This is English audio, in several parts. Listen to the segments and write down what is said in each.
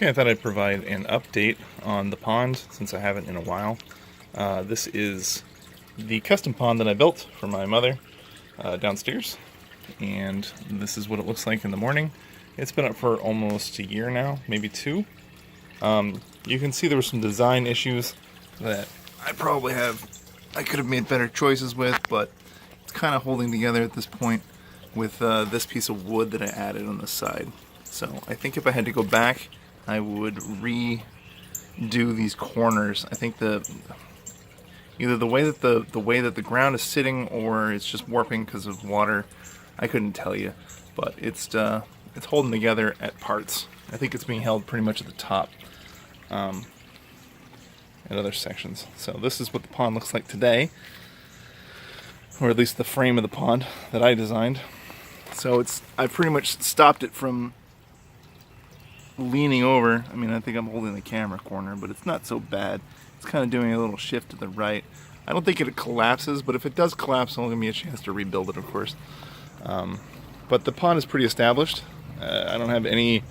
Okay, I thought I'd provide an update on the pond since I haven't in a while. This is the custom pond that I built for my mother downstairs, and this is what it looks like in the morning. It's been up for almost a year now, maybe two. You can see there were some design issues that I could have made better choices with, but it's kind of holding together at this point with this piece of wood that I added on the side. So I think if I had to go back, I would redo these corners. I think either the way that the ground is sitting, or it's just warping because of water. I couldn't tell you, but it's holding together at parts. I think it's being held pretty much at the top, at other sections. So this is what the pond looks like today, or at least the frame of the pond that I designed. So I've pretty much stopped it from leaning over. I mean, I think I'm holding the camera corner, but it's not so bad. It's kind of doing a little shift to the right. I don't think it collapses, but if it does collapse, it'll give me a chance to rebuild it, of course. But the pond is pretty established. I don't have any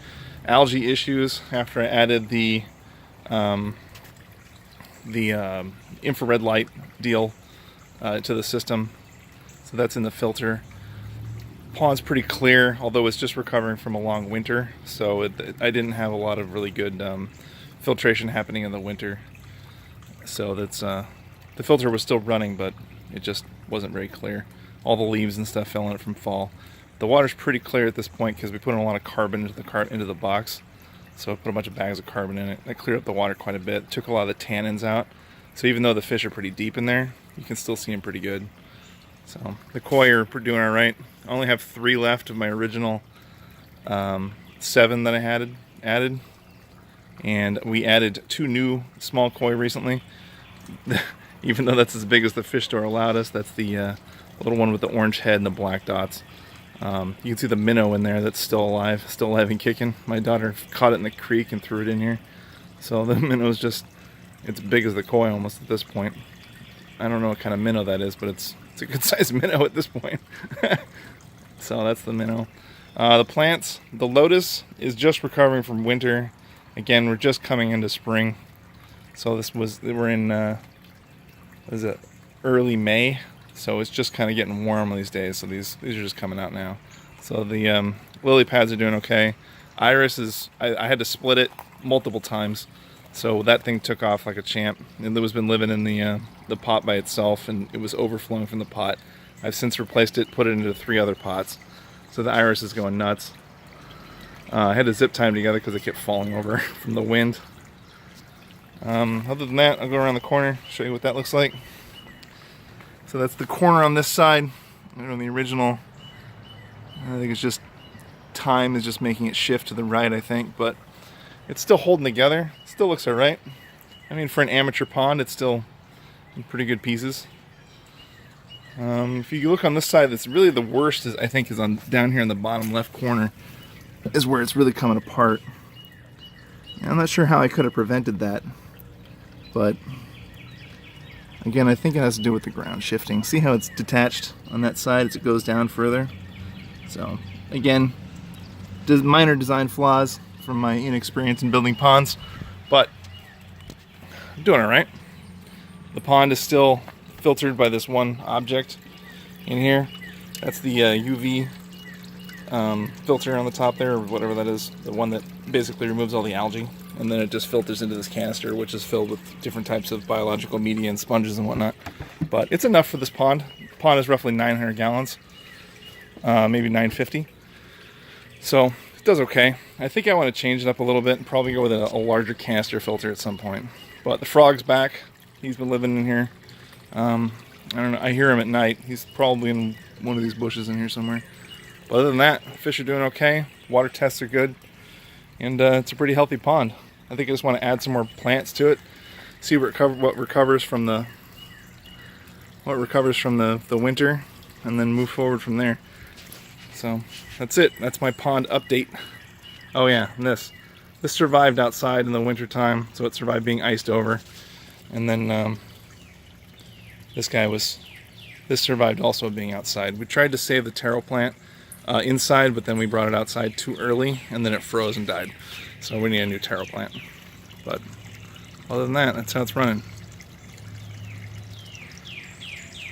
algae issues after I added the infrared light deal to the system. So that's in the filter. Pond's pretty clear, although it's just recovering from a long winter, so I didn't have a lot of really good filtration happening in the winter. So that's the filter was still running, but it just wasn't very clear. All the leaves and stuff fell in it from fall. The water's pretty clear at this point because we put in a lot of carbon into the box. So I put a bunch of bags of carbon in it. That cleared up the water quite a bit. Took a lot of the tannins out. So even though the fish are pretty deep in there, you can still see them pretty good. So the koi are doing all right. I only have 3 left of my original 7 that I had added. And we added 2 new small koi recently. Even though that's as big as the fish store allowed us, that's the little one with the orange head and the black dots. You can see the minnow in there that's still alive and kicking. My daughter caught it in the creek and threw it in here. So the minnow's it's big as the koi almost at this point. I don't know what kind of minnow that is, but it's a good sized minnow at this point. So that's the minnow. The plants, the lotus is just recovering from winter. Again, we're just coming into spring. So we're in early May. So it's just kind of getting warm these days. So these are just coming out now. So the lily pads are doing okay. Iris I had to split it multiple times. So that thing took off like a champ. And it was been living in the pot by itself, and it was overflowing from the pot. I've since replaced it, put it into 3 other pots. So the iris is going nuts. I had to zip tie them together because it kept falling over from the wind. Other than that, I'll go around the corner, show you what that looks like. So that's the corner on this side. The original, I think it's just time is just making it shift to the right, I think, but it's still holding together. Still looks all right. I mean, for an amateur pond, it's still in pretty good pieces. If you look on this side, that's really the worst is on down here in the bottom left corner is where it's really coming apart. I'm not sure how I could have prevented that, but again, I think it has to do with the ground shifting. See how it's detached on that side as it goes down further? So again, minor design flaws from my inexperience in building ponds, but I'm doing all right. The pond is still filtered by this one object in here. That's the UV filter on the top there, or whatever that is, the one that basically removes all the algae, and then it just filters into this canister, which is filled with different types of biological media and sponges and whatnot. But it's enough for this pond. The pond is roughly 900 gallons, maybe 950. So it does okay. I think I want to change it up a little bit and probably go with a larger canister filter at some point. But the frog's back. He's been living in here. I don't know. I hear him at night. He's probably in one of these bushes in here somewhere. But other than that, fish are doing okay. Water tests are good, and it's a pretty healthy pond. I think I just want to add some more plants to it. See what recovers from the winter, and then move forward from there. So that's it. That's my pond update. Oh yeah, and this survived outside in the winter time, so it survived being iced over, and then this survived also being outside. We tried to save the taro plant inside, but then we brought it outside too early, and then it froze and died. So we need a new taro plant. But other than that, that's how it's running.